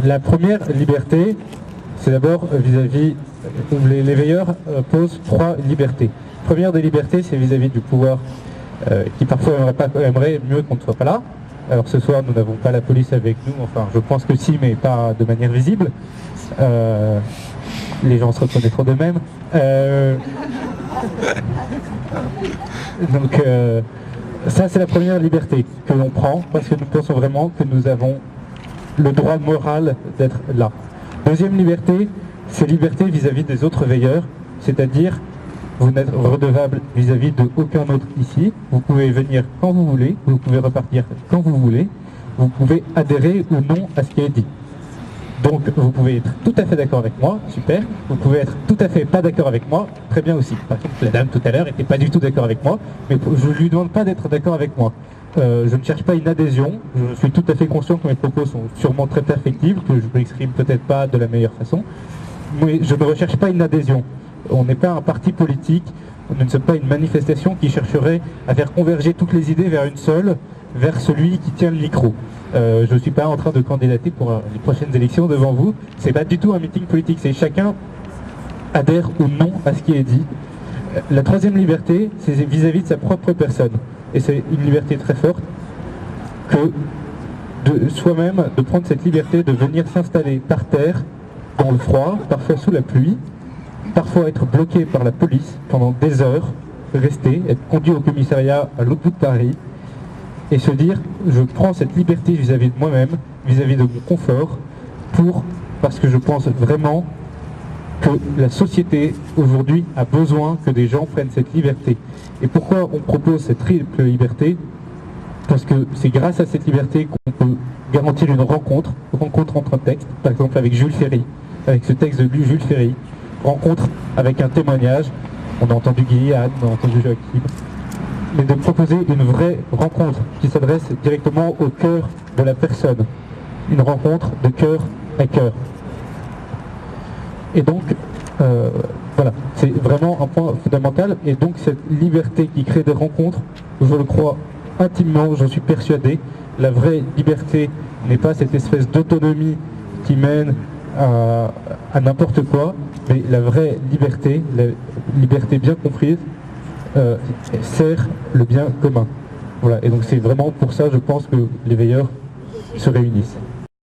La première liberté, c'est d'abord vis-à-vis, les veilleurs posent 3 libertés. Première des libertés, c'est vis-à-vis du pouvoir qui parfois aimerait mieux qu'on ne soit pas là. Alors ce soir, nous n'avons pas la police avec nous, enfin je pense que si, mais pas de manière visible. Les gens se reconnaîtront d'eux-mêmes. Donc ça, c'est la première liberté que l'on prend, parce que nous pensons vraiment que nous avons le droit moral d'être là. Deuxième liberté, c'est liberté vis-à-vis des autres veilleurs, c'est-à-dire vous n'êtes redevable vis-à-vis de aucun autre ici. Vous pouvez venir quand vous voulez, vous pouvez repartir quand vous voulez, vous pouvez adhérer ou non à ce qui est dit. Donc vous pouvez être tout à fait d'accord avec moi, super. Vous pouvez être tout à fait pas d'accord avec moi, très bien aussi. Par exemple, la dame tout à l'heure n'était pas du tout d'accord avec moi, mais je ne lui demande pas d'être d'accord avec moi. Je ne cherche pas une adhésion, je suis tout à fait conscient que mes propos sont sûrement très perfectibles, que je m'exprime peut-être pas de la meilleure façon, mais je ne recherche pas une adhésion. On n'est pas un parti politique, nous ne sommes pas une manifestation qui chercherait à faire converger toutes les idées vers une seule, vers celui qui tient le micro. Je ne suis pas en train de candidater pour les prochaines élections devant vous, c'est pas du tout un meeting politique, c'est chacun adhère ou non à ce qui est dit. La troisième liberté, c'est vis-à-vis de sa propre personne. Et c'est une liberté très forte que de soi-même, de prendre cette liberté de venir s'installer par terre, dans le froid, parfois sous la pluie, parfois être bloqué par la police pendant des heures, rester, être conduit au commissariat à l'autre bout de Paris, et se dire, je prends cette liberté vis-à-vis de moi-même, vis-à-vis de mon confort, parce que je pense vraiment que la société aujourd'hui a besoin que des gens prennent cette liberté. Et pourquoi on propose cette triple liberté? Parce que c'est grâce à cette liberté qu'on peut garantir une rencontre entre un texte, par exemple avec Jules Ferry, avec ce texte de Jules Ferry, rencontre avec un témoignage, on a entendu Guyane, on a entendu Joachim, mais de proposer une vraie rencontre qui s'adresse directement au cœur de la personne, une rencontre de cœur à cœur. Et donc, voilà, c'est vraiment un point fondamental, et donc cette liberté qui crée des rencontres, je le crois intimement, j'en suis persuadé, la vraie liberté n'est pas cette espèce d'autonomie qui mène à n'importe quoi, mais la vraie liberté, la liberté bien comprise, sert le bien commun. Voilà, et donc c'est vraiment pour ça, je pense, que les veilleurs se réunissent.